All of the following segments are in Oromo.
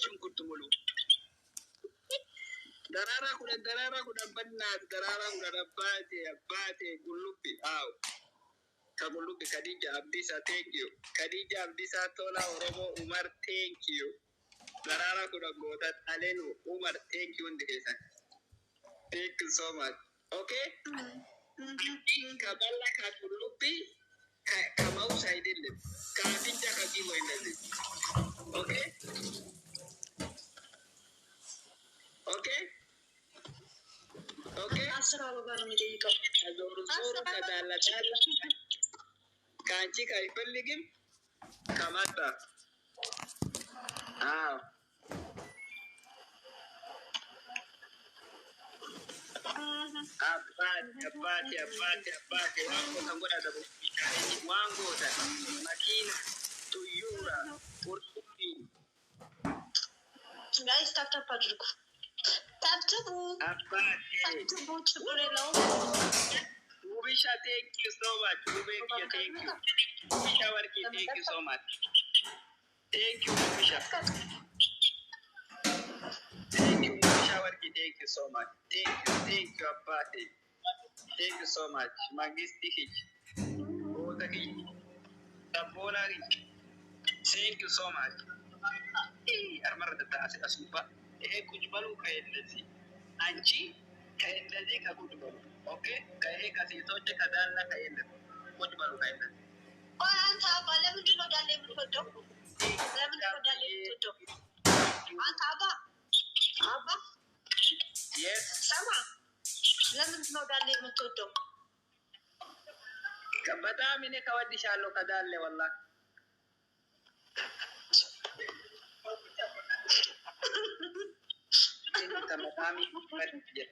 ሽንኩርት ሙሉ ደራራ ኩዳ በናት ደራራ ኩዳ አባቴ ጉሉቢ አው ከጉሉቢ ከዲጃ አብዲሳ ቴንኪዩ ከዲጃ አብዲሳ ቶላ ኦሮሞ ኡመር ቴንኪዩ ደራራ ኩዳ ጎታ አሌኑ ኡመር ቴንኪዩ እንደዛ ቴንክ ሶ ማች ኦኬ ከበላ ከጉሉቢ ከማውስ አይደለም ከአፍንጫ ከጂቦ እንደዚህ ኦኬ ኦኬ ኦኬ አስራ ወጋር የሚጠይቀው ዞሮ ከዳላታላ ካንቺ ካይፈልግም ከማጣ አዎ አባቴ ዋንጎ ተንጎዳ ደቡ ዋንጎ ታ ማኪና ቱዩራ ቁርጡኒ ጋይስ ታፕታፕ አድርጉ ታፕታፑ ታፕታፑ ችግር የለውም ውብሻ ቴንክ ዩ ሶ ማች ውቤ ቴንክ ዩ ውብሻ ወርቂ ቴንክ ዩ ሶ ማች ቴንክ ዩ ውብሻ thank you so much. Thank you, Abate. Thank you so much. Magisti Hitch. Oda Hitch. Tabona Hitch. Thank you so much. Armar da taasi asuba. Kuch balu kaendezi. Anchi kaendezi ka kuch balu. Okay? Kae kasi soche kadalla kaendezi. Kuch balu kaendezi. Oh, anta bale mtu no dalle mtu do. Level no dalle mtu do. Anta Abba. Yes. Sama. Level no dalle mtu do. Kabada mine kawadi shalo kadalle wallah. Ini sama kami kerja.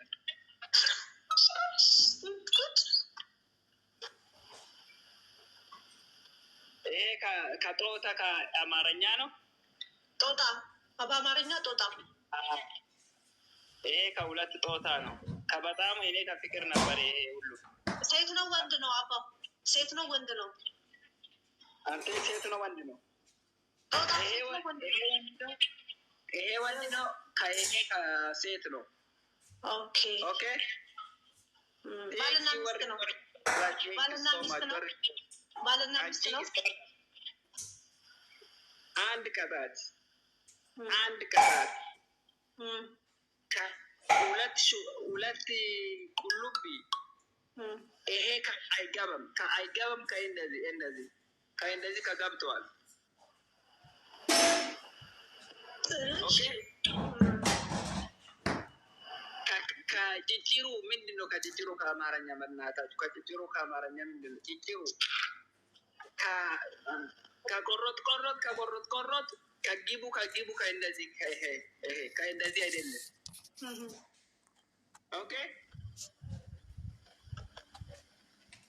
Tota ka amaranya no? Tota. Apa amaranya tota? Kaulat tota no. Kabatamu ini ka pikir na bare ulu. Set no wand no apa? Set no wand no. Ante set no wand no. Tota. Wand no. Kayaknya ka set no. Okay. Okay. Balana mister no. Balana mister no. Balana mister no. And kadat. Ulat kulubi. Ka aigabam ka endezi ka gabtual. Okay. Ka ciciru mindino ka ciciru ka amaranya manata ka ciciru ka amaranya mindino ciciru ka korot ka gibu ka endezi ka endezi adelle. Okay.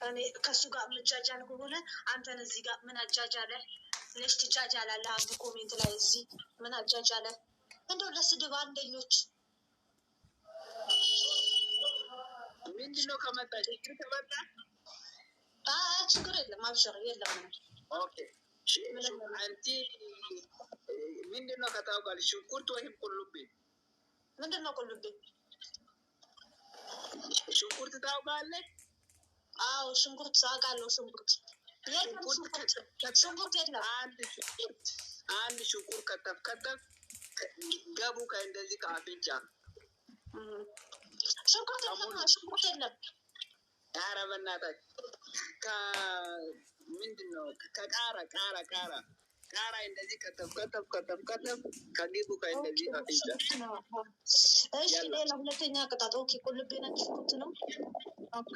Ani kasuga mjajan kugule antana ziga mana jajale next jajala la bu comment la ezi mana jajale endo ለስድብ አንደኞች ምንድነው ከመጣ ችግር ከመጣ ችግር የለም አብሽር የለም ኦኬ አንቲ ምንድነው ከታውቃል ሽንኩርት ወይም ቁልቢ ምንድነው ቁልቢ ሽንኩርት ታውቃለህ አዎ ሽንኩርት አውቃለሁ ሽንኩርት የለም አንድ ሽንኩርት ከተፍ ገቡ ከእንደዚህ ከአፍንጫ ሽንኩርት የለም ኧረ በእናትህ ምንድነው ቃራ እንደዚህ ከተፍ ከግቡ ከእንደዚህ አፍንጫ እሺ ሌላ ሁለተኛ ቅጣት ኦኬ ቁልቢ ነጭ ሽንኩርት ነው ኦኬ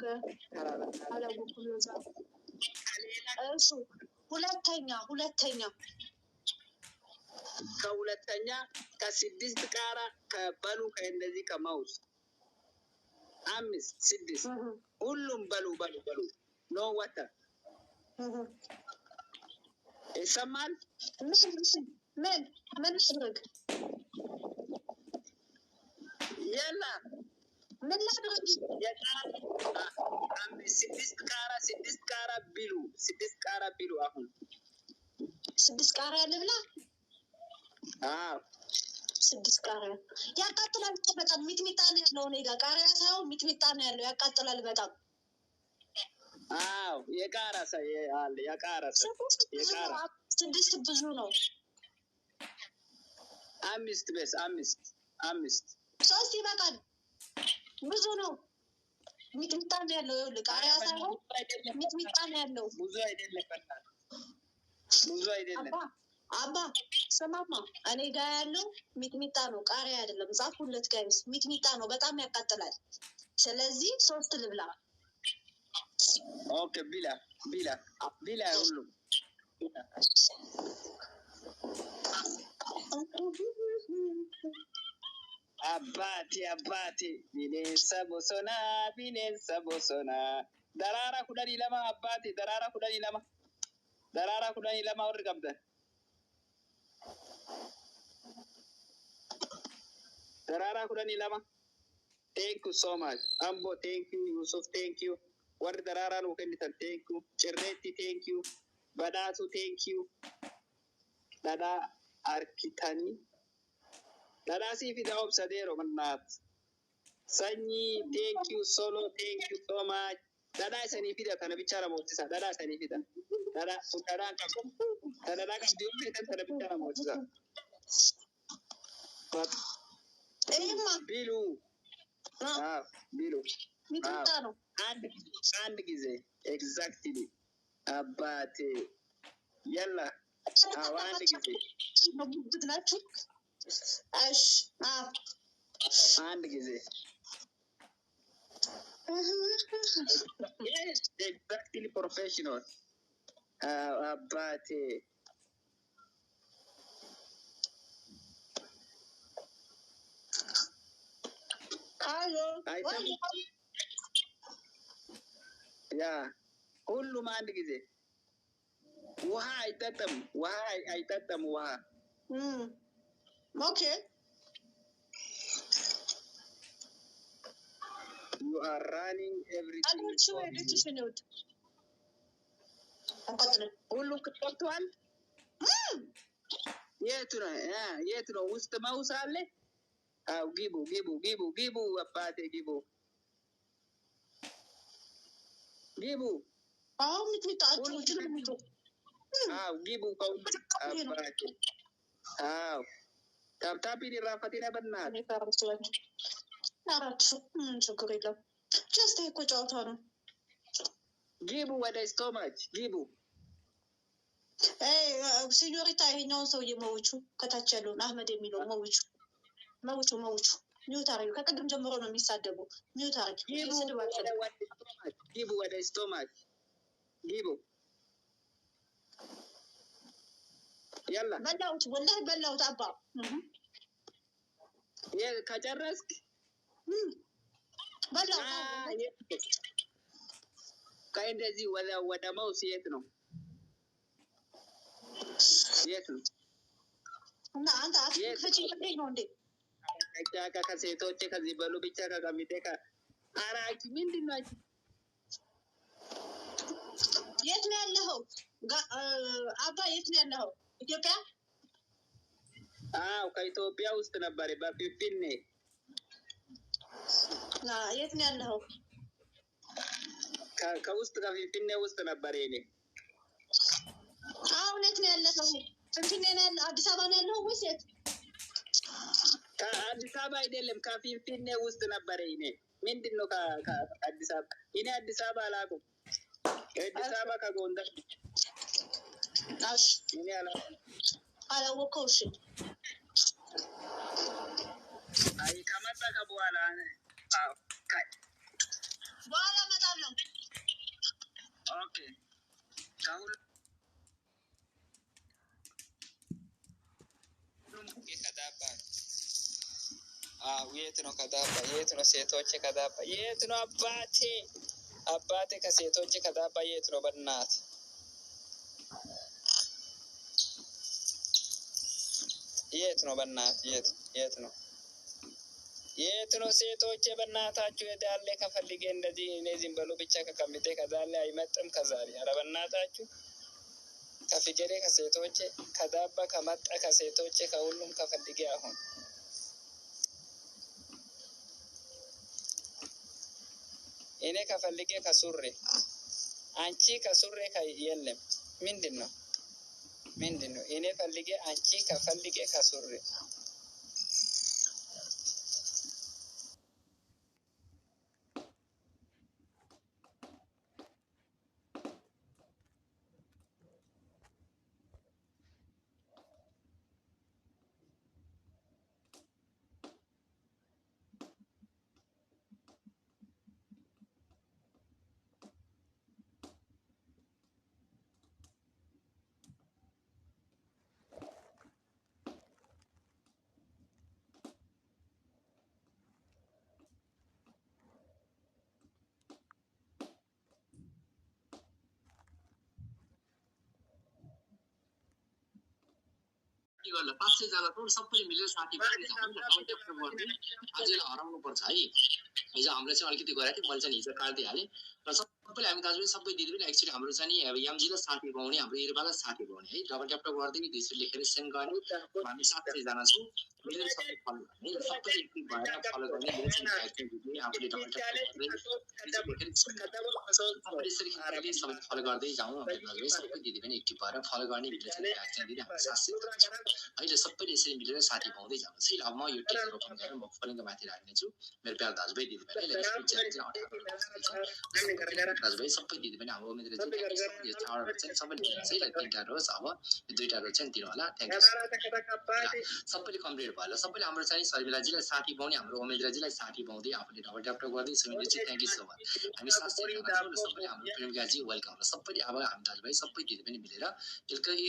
አላወኩም ለዛ እሺ ሁለተኛ ከስድስት ቃራ ከበሉ ከእንደዚህ ከማውስ 5 6 ሁሉም በሉ ኖ ወተር ይሰማል ምን ሽርግ የላ ምን ላድርግ ስድስት ቃራ ቢሉ አሁን 6 ቃራ ልብላ አዎ 6 ቃሪያ ያቃጥላል በጣም ሚጥሚጣ ነው ያለው። እኔ ጋር ቃሪያ ሳይሆን ሚጥሚጣ ነው ያለው። ያቃጥላል በጣም። አዎ የቃራ ሰው አለ። የቃራ ሰው የቃራ 6 ብዙ ነው። 5 በስ 5 3 ይበቃል። ብዙ ነው። ሚጥሚጣ ነው ያለው። ይኸውልህ ቃሪያ ሳይሆን ሚጥሚጣ ነው ያለው። ብዙ አይደለም። አባ ስማማ፣ እኔ ጋር ያለው ሚጥሚጣ ነው፣ ቃሪያ አይደለም። ጻፉለት ጋይስ፣ ሚጥሚጣ ነው። በጣም ያቃጥላል። ስለዚህ 3 ልብላ። ኦኬ ቢላ ሁሉ አባቴ bineensa bosonaa daraara 12 አባቴ daraara 12 warri qabdan daraara 12 thank you so much ambo thank you Yusuf thank you warri daraara nu kennitan thank you cirreetti thank you badhaatu thank you dhadhaa arkitanii dhadhaa siifida obsadeero mannaat sanyii thank you solo thank you so much dhadhaa isanii fida kana bichaara moochisa dhadhaa isanii fida dhadhaa qabdi ummeetan tana bichaara moochisa bilu አንድ ጊዜ ኤግዛክትሊ አባቴ ያላ አንድ ጊዜ ናችሁ። እሺ አንድ ጊዜ ኤግዛክትሊ ፕሮፌሽናል አባቴ ያ ሁሉም አንድ ጊዜ ውሃ አይጠጣም ውሃ ኦኬ you are running everything ሁሉም ከተዋል የት ነው ውስጥ ማውስ አለ አው ጊቡ አባቴ ጊቡ አው ምትጣጣው ጅምሩ አው ጊቡ አባቴ አው ታፕታፒ ዲራፋቲና በናት አራቱ ምን ችግር የለም። ጀስት እኮ ጨዋታ ነው። ጊቡ ወደ ስቶማች ጊቡ ሲኞሪታ ይሄኛውን ሰውዬ መውቹ ከታች ያለውን አህመድ የሚለው መውቹ ሚውት አርጊው። ከቅድም ጀምሮ ነው የሚሳደቡ። ሚውት አርጊው። ጊቡ ወደ ስቶማች ጊቡ ያላ በላውት ወላሂ በላውት አባ ከጨረስክ በላውት ከእንደዚህ ወደ መውስ የት ነው እና አንተ አትፈጪ ነው እንዴ? ጃካ ከሴቶች ከዚህ በሉ ብቻ ከቀሚጤ አራኪ ምንድን ነው? የት ነው ያለኸው? አባ የት ነው ያለኸው? ኢትዮጵያ? አዎ ከኢትዮጵያ ውስጥ ነበር በፊንፊኔ። የት ነው ያለኸው? ከውስጥ ከፊንፊኔ ውስጥ ነበር እኔ። አሁን የት ነው ያለኸው? ፊንፊኔ ነው ያለኸው? አዲስ አበባ ነው ያለኸው ወይስ የት? ከአዲስ አበባ አይደለም ከፊንፊኔ ውስጥ ነበር እኔ። ምንድን ነው ከአዲስ አበባ? እኔ አዲስ አበባ አላውቅም። አዲስ አበባ ከጎንደር እኔ አላወቀው። እሺ አይ ከመጣ በኋላ እመጣለሁ። ኦኬ ካሁን ከዳባ የት ነው ከዳባ? የት ነው ሴቶች ከዳባ? የት ነው አባቴ ከሴቶች ከዳባ የት ነው? በእናት የት ነው? በእናት የት ነው? ሴቶች በእናታችሁ የዳሌ ከፈልጌ እንደዚህ እኔ ዝም በሉ ብቻ ከቀምጤ ከዛሌ አይመጥም ከዛሬ። ኧረ በእናታችሁ ከፍጀሬ ከሴቶች ከዳባ ከመጣ ከሴቶች ከሁሉም ከፈልጌ አሁን إني كفلك كسوري أنتي كسوري كيلم من دينو إني فلك أنتي كفلك كسوري गर्दा 500 जना टोल सबैले मिलेर साथी अझै हराउनु पर्छ है हिजो हाम्रो चाहिँ अलिकति गराएको थियो मैले चाहिँ हिजो काट्दिहालेँ र सबैले हामी दाजुभाइ सबै दिदीबहिनी एक्चुअली हाम्रो चाहिँ नि अब यामजीलाई साथी पाउने हाम्रो इरबालाई साथी पाउने है डबल ट्याप गर्दै दिसो लेखेर सेन्ड गर्ने हामी 700 जना छौँ मिलेर सबै फलो गर्ने सबैले एक भएर फलो गर्ने मेरो चाहिँ आफूले डबल ट्याप गर्दै यसरी हामीले सबै फलो गर्दै जाउँ हामीले सबै दिदीबहिनी एक्टिभ भएर फलो गर्ने मिलेर चाहिँ एक्सन दिने हाम्रो 700 अहिले सबैले यसरी मिलेर साथी पाउँदै जान्छ है अब म यो टेक ओपन गरेर म फलिङको माथि राख्नेछु मेरो प्यार दाजुभाइ दिदीबहिनीले दाजुभाइ सबै दिदीबहिनी अब मेरो चाहिँ चाडहरू चाहिँ सबैले दिन्छ है तीनटा रोज अब यो दुईटा रोज चाहिँ दिनु होला थ्याङ्क यू सबैले कम्प्लिट भयो सबैले हाम्रो चाहिँ शर्मिलाजीलाई साथी पाउने हाम्रो ओमेन्द्रजीलाई साथी पाउँदै आफूले डबल ट्याप गर्दै सुमिन्द्रजी थ्याङ्क यू सो मच हामी 700 जना छौँ र सबैले हाम्रो प्रेमकाजी वेलकम र सबैले अब हामी दाजुभाइ सबै दिदीबहिनी मिलेर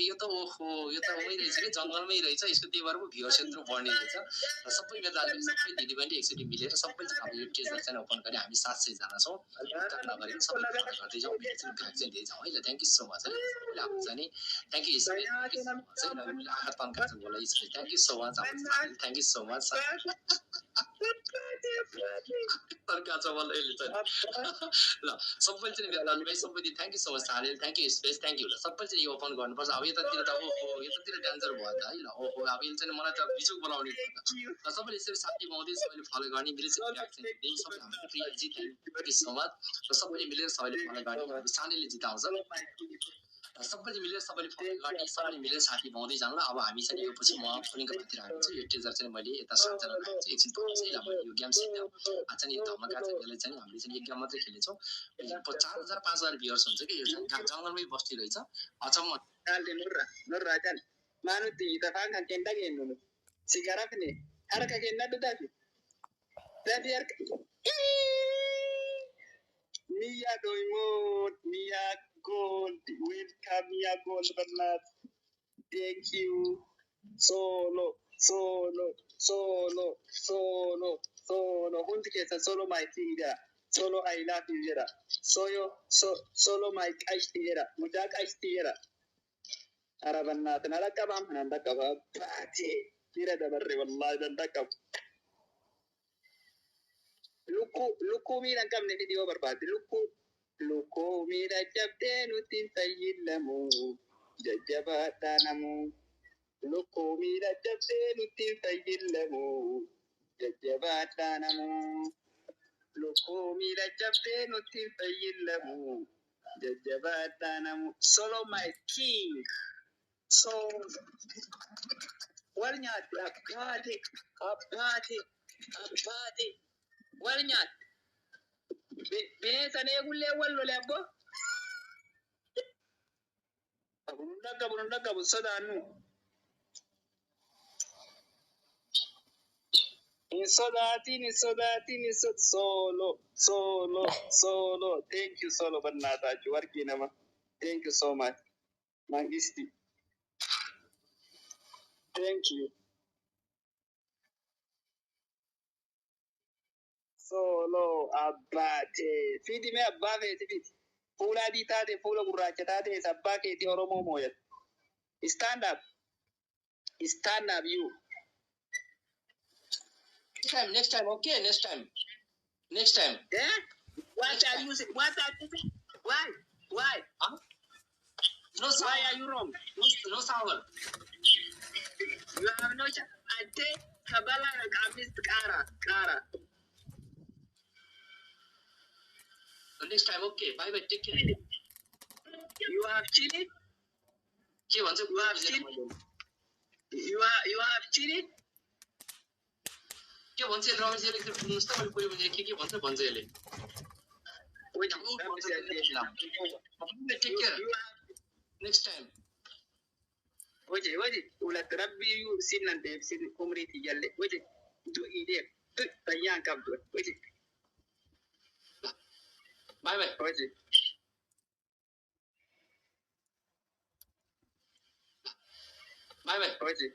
यो त ओहो यो त उमै रहेछ कि जङ्गलमै रहेछ यसको त्यही भएर भ्युअर्स यत्रो बढ्ने रहेछ र सबै मेरो दाजुभाइ सबै दिदीबहिनी एकचोटि मिलेर सबै अब यो टेजर चाहिँ ओपन गरे हामी 700 जना छौँ नगरेर सबै फलो गर्दै जाउँ चाहिँ ग्राहक चाहिँ दिँदै जाउँ है ल थ्याङ्क यू सो मच है सबैले आफ्नो चाहिँ नि थ्याङ्क यू सो मच है आँखा तन्का चाहिँ बोला thank you so much thank you so much तन्का छ बोला यसले चाहिँ ल सबैले चाहिँ मेरो दाजुभाइ सबै दिन thank you so much Sanil thank you space thank you ल सबैले चाहिँ यो ओपन गर्नुपर्छ अब यतातिर त ओहो यतातिर डान्सर भयो त है ल ओहो अब यो चाहिँ मलाई त बिजुक बोलाउने र सबैले यसरी साथी पाउँदै सबैले फलो गर्ने मिलेर चाहिँ सबै हाम्रो Priyaji thank you so much र सबैले मिलेर सबैले फलो गर्ने सानीले जिताउँछ सबैले मिलेर सबैले फलो गर्ने सबैले मिलेर साथी पाउँदै जानु ल अब हामी चाहिँ यो पछि म फलिङको माथि राख्छु यो टेजर चाहिँ मैले यता 7 जना राख्छु एकछिन पर्छ है ल मैले यो गेम सिक्दा चाहिँ यो धमाका चाहिँ यसले चाहिँ हामीले चाहिँ एक गेम मात्रै खेलेछौँ 4000 5000 भ्युअर्स हुन्छ कि यो चाहिँ जङ्गलमै बस्ती रहेछ अचम्म Manuti itafanya kenda genu sigara fini haraka kenda dudaki tadi haraka Mia doimot Mia gold welcome Mia gold bernat thank you solo hundi kesa solo my tida solo I love you jera solo my ice tira mudak ice tira Arabanat nalakabam nandakaba pati tira da barri wallahi dandakab luku mi nakam ne video barbadi luku mi rajabte nutin tayyilamu jajjaba danamu luku mi rajabte nutin tayyilamu jajjaba danamu luku mi rajabte nutin tayyilamu jajjaba danamu solo my king So, warnyat abbaate warnyat bineensa eegullee wallole abbo abunun dhaqabu sodaannu hin sodaatin solo thank you solo barnaataachu warqii nama thank you so much mangisti Thank you. Solo abbate. Fidi me abbate fidi. Fula di tate, fula gurracha tate, sabbake ti oromo moyat. Stand up. Stand up you. Next time, okay, next time. Yeah? What are you saying? Why? Huh? No sour. Why are you wrong? No sour. You have no chance. I take Kabbalah and Kabbalah Kara. Next time, okay. Bye bye. Take care. You have chili? के भन्छ You have chili? You have chili? के भन्छ रमेशले एकचोटि सुन्नुहोस् त मैले पहिले भने के भन्छ यसले Wait, take care next time Oye, ula rabbi yu sinan de sin umri ti yalle. Oye, du ide, du tayan kam du. Oye. Bye bye. Oye. Bye bye. Oye.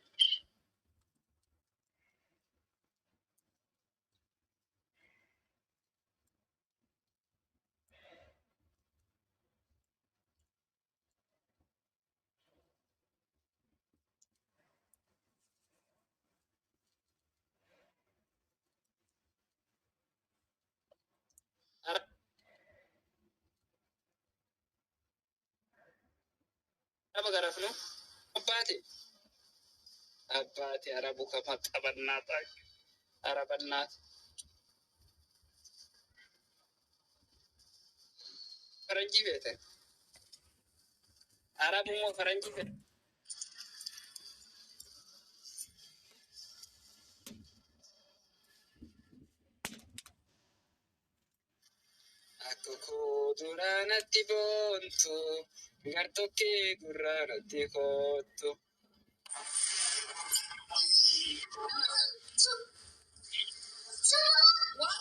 Apa garafnu? Abbati arabu kama tabannata. Arabannat. Faranji bete. Arabu mo faranji bete. Aku kuduranati bontu. Gartoke guranati kotu.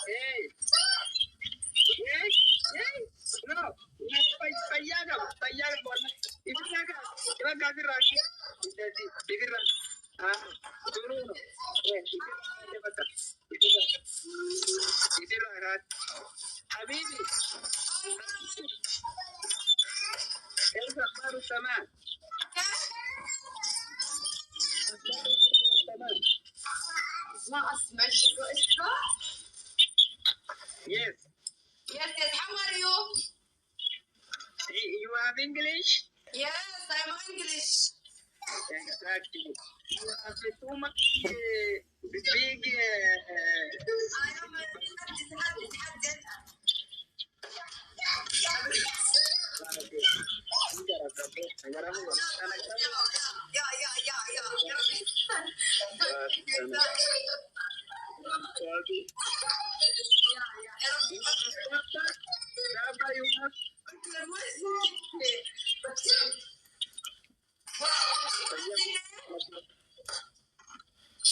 Hey! Hey! Hey! No! Payyaga bola. Ibiraga rashi. Ibiraga. Duru no. Ibiraga. Habibi. كيف أخبار السماء؟ ما أسمع شو اسمه؟ Yes. Yes, how are you? You have English? Yes, I'm English. Exactly. You have too much big.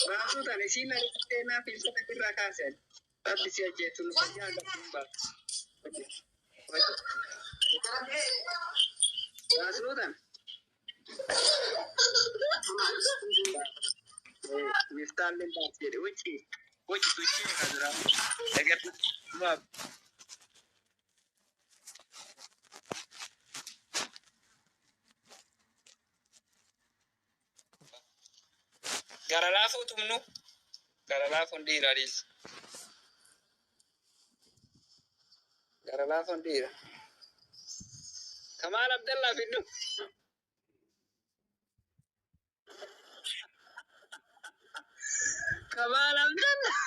Rasuta ne sina tena pilsa kira kasen. Tapi si aja tu saja ada kumba. Rasuta. Mistal le bas jadi uci tu sih kadra. Agar mab. Garalafu tumnu. Garalafu ndiraris. Garalafu ndira. Kamal Abdullah binnu. Kamal Abdullah.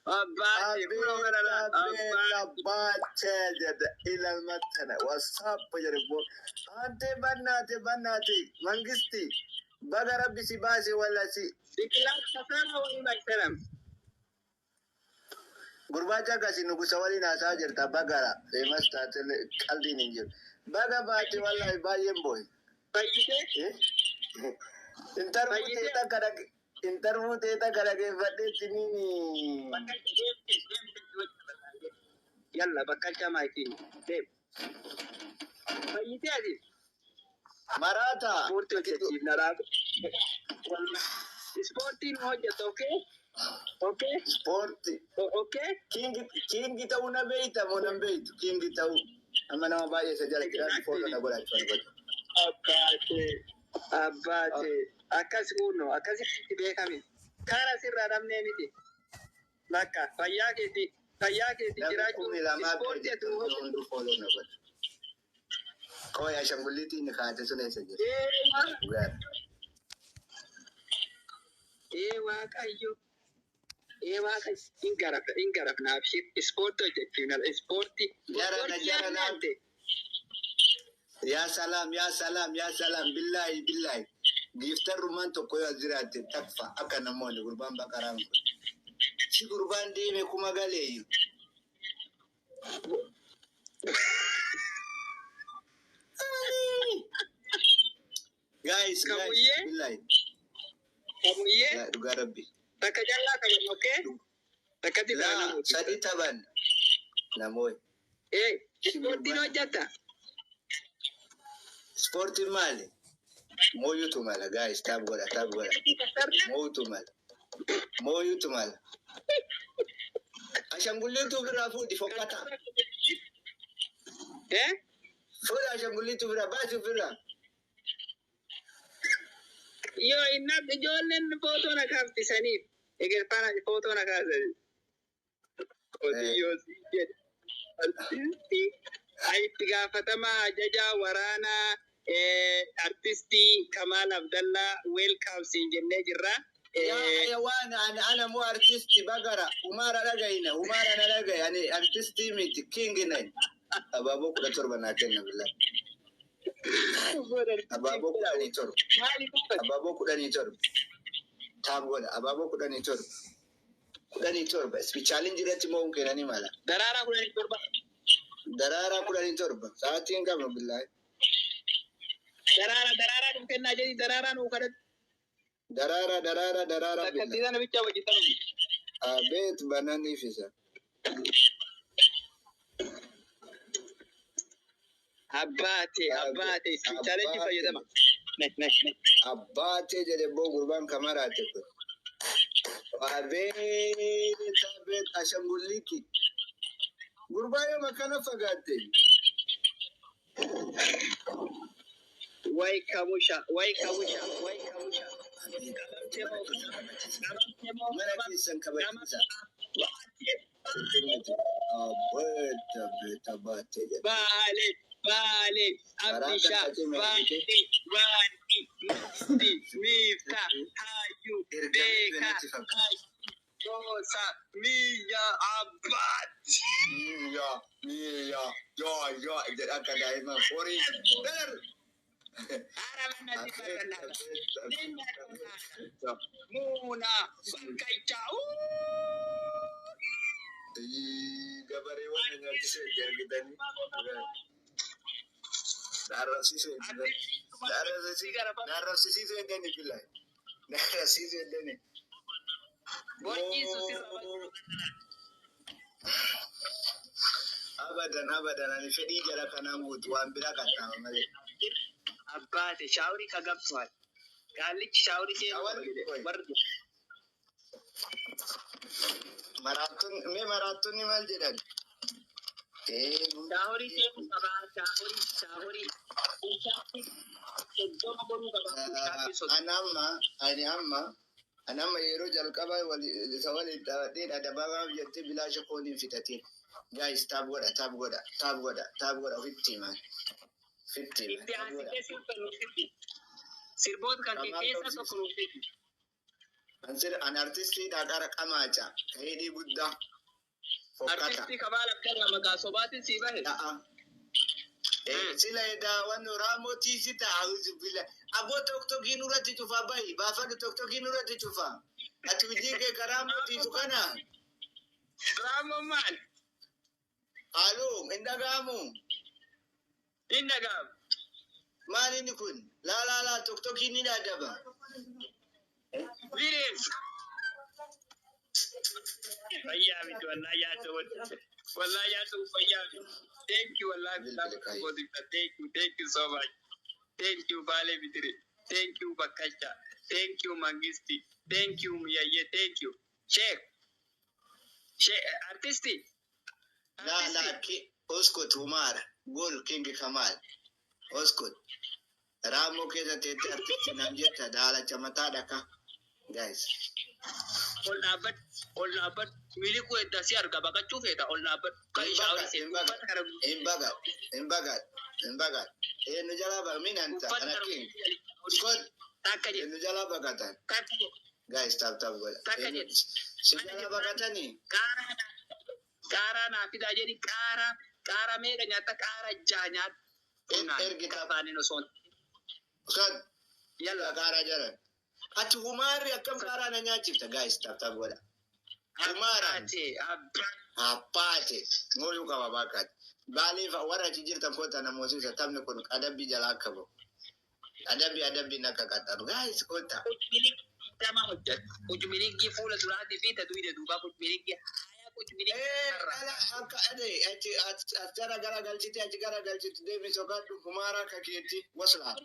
Abbati Abbate ila matana wasap jaribu ante banate mangisti baga rabbi si basi wala si Diklat kasana wala salam. gurbacha kasi nugusa wali nasa jirta bagara famous tatel kaldi ninjir baga bati wala bayen boy Bayyite? interview teta karage fadde tinini Yalla bakkacha maiki. Deb. Bayyite adi. marata Sporti hojjeti naraab. Sporti nu hojjetu okay? Okay? sporti Okay? kingi ta'u na beita mo na beitu kingi ta'u amana mabaye sa jala kira foto na gola Abbate. Akkas kuno. Akkasitti beekami. Kaara sirraa dhabnee miti. Bakka fayyaa keeti jiraachuu ispoortii ati nu hojjetu. Kau yang syangguliti ni kata sunai saja. Waaqayyo. Ewa kan ingaraf na abshir sport jechuun sporti Jara naate. Ya salam billahi. Giftar ruman tokko yoo jiraate takfa akka namoonni gurbaan bakaraan kun. Si gurbaan deeme kuma galee. Guys, billahi. Kamuye Dhugaa rabbi. takka jallaa qaban okkee takka La sadi taban. Namoy. sportiin hojjata Sporti mali. Moyutu mala guys, tab goda. Moyutu mala. Ashangullitu bira fudi fokata. Fuda ashangullitu bira basi bira. Yo inna ijoolleen footoo na kaaftisaniif egerfana footoo na kaasanii. Qotiyyoo si jedhe. Itti gaafatamaa ajajaa waraanaa artistii Kamaal Abdallaa welcome siin jennee jirra. Ya wana ana mo artisti bagara umara na daga yani artisti miti king nine. Ababo kula torba na kenna billahi. Ababo kudani torba. Tabgoda ababo kudani torba. Spi challenge reti mo unkena ni mala. Darara kudani torba. Saati ngam billahi. Darara kenna jadi darara nu kada. Darara. Takatiza na bicha wajitani. Bet banani fisa. Abbaate challenge fayyadama. Abbaate jedhe boo gurbaan kamaraate kun. Abet ashangulliti. Gurbaan yoo makana fagaatte. Wai kamusha. Mana keessan kabachiisa. Beta baate jedhe. Bale, Abisha, Bani, Mifta, Hayu, Beka, Rosa, Mia, Abad. Mia, yo, jadi akan dah emang fori. Muna, Bangkai Jauh. Gabarewan dengan kisah kita ni. Darah sisi ni bilai. Darah sisi ni. Abadan ani fedi jara kana mutu ambira kata male. Abbaate shaawrii kagabsuwal. Gaallichi shaawrii seenuu bardu. Maraatun ni mal jedhan. Shaaworii seenuu qabaa. Shaaworii. Iddoo boruu qabaa. Anamma yeroo jalqaba waliin dhaadheedha dabaabaa jettee bilaasha kooliin fitatiin. Guys, taap godha ofitti himan. Itti aansitee sirboota kan keessa tokko nuufiti. An artistii Dhaadhara Qamaaca Heedii Guddaa Fokkata. Artistii Kamaal Abdallaa maqaa sobaatiin sii bahe. Sila edaa wanno raamotii si ta'a bila aboo tokkokkii nurratti cufaa bahi baafadhu tokkokkii nurratti cufaa. Ati hojii kee karaa mootiitu kana. Raamoo maal? Halloo, hin dhaga'amu. Hin dhaga'amu. Maal inni kun? Laa tokkokkii ni dhaadaba. Bineens. Fayyaa miti wallaahi yaatu fayyaa miti. Thank you wallaahi. Thank you so much. Thank you Baale Bitire. Thank you Bakkacha. Thank you Mangisti. Thank you Miyayye. Thank you. Sheikh artisti. Oskot Umar, Gol King Kamal. Oskot. Ramo keessa teettee artisti nam jetta daala camataa dhaka. Guys. Ol dhaabbat miliquu edda si arga baqachuu feeta ol dhaabbat kan shaawrii Hin bagat. Nu jala ba minanta ana king. Scott. Takka jedhu. Nu jala bagatan. Guys, tap godha. Takka jedhi. Sigara baqatanii. Qaaraa naa fidaa jedhi qaara meeqa nyaatta qaara jaha nyaata. Ergita Afaaniin osoo kan yalla qaaraa jiran. Ati humaarri akkam qaaraa na nyaachifta guys, tap godha. Humaaraan. Appaate ngooyuu qaba baakati. Baaliif warra achi jirtan koota namoota taphni kun adabbii jalaa akka bahu. Adabbii nakka qaxxaru. Guys koota. Ujumiligi fuula duraatii fi taduuda duubaa ujumiligi hayaa ujumiligi Ala akka achara garagalchite achi garagalchite deemi sogaadhu humaara kakeetti waslaata.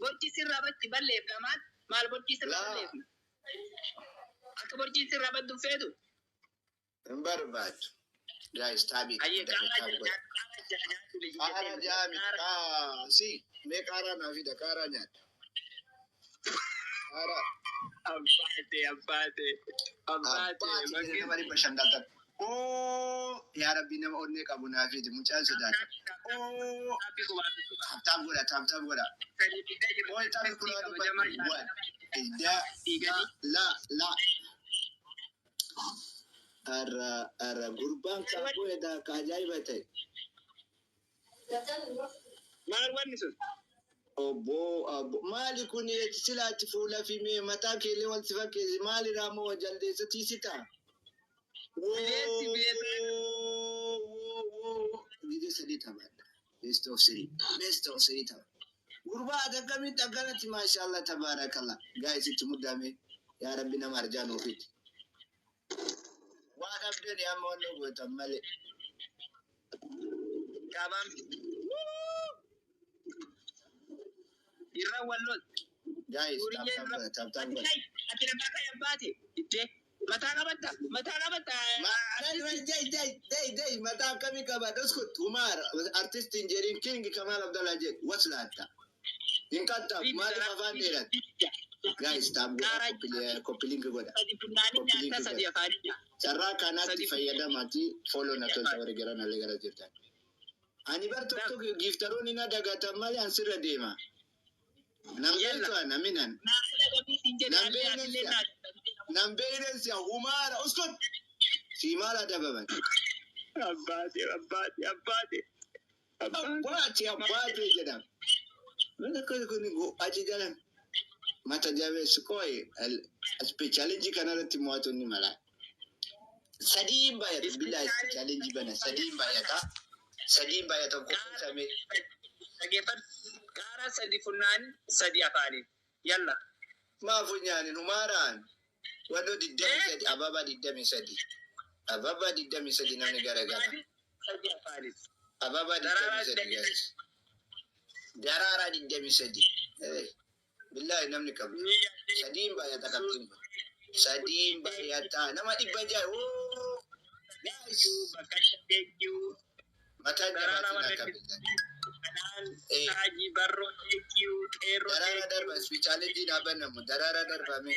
Borchi sirraabatti balleeffamaan maal borchi sirraabatti akka borchi sirraabatti feetu. Hin barbaadu. Guys taabii. Qaara jaami. Si mee qaara naa fida qaara nyaata. Qaara. Abbaate. Nama dhibba shangaltan. Yaa Rabbi nama onnee qabu naa fidi mucaan sodaata. Taap godha. Oye taphni kun la. Ara gurbaan kaakuu edaa ka ajaa'iba ta'e. Maal wanni sun? Obbo maali kun silaatti fuula fi mee mataa keellee wal si fakkeessi maali raamoo jaldeessa tiisita? Biyya sadii taphaadha. Best of three tapha. Gurbaa akkamitti akkanatti maashaallah tabaarakallah. Gaa'is itti muddame yaa Rabbi nama arjaan ofiiti. Waan abdeen yaama waan gootan malee. Qaabaan irra wallol. Guys, tap godha. Ati nama akka yabbaate ittee mataa qabatta. Dai mataa akkamii qaba doskut Umar artist injeriin King Kamal Abdallah jedhu waslaata. Hin qaxxaaf maaliif afaan dheerat. Guys, tap godha. Koppilingi godha. Carraa kanaatti fayyadamati follow na tolcha warri gara nalee gara jirtan. Ani bar tokko giftaroonni na dagatan malee ansirra deema. Naminan. Nambeenen siya humaara uskut. Si maala dababan. Abbaate jedham. Mana kun achi jalan. Mata jabeessu kooyi challenge kanarratti mo'atonni mala. Sadiin baay'ata billahi challenge bana sadiin baay'ata qofaame. Dhageeffadhu qaara sadi funnaan sadi afaaniin yalla. Maafu nyaanin humaaraan wannoo 23 ababa 23 namni garagara. Sadi afaaniin. Ababa 23 guys. Daraara 23. Billahi namni qabu. Sadiin baay'ata qabxiin kun. Sadiin baay'ata nama dhibba ja'a. Mataa jabaatiin akka billahi. Haji barro tekiu ero darara darba spesialis di daban namu darara darba me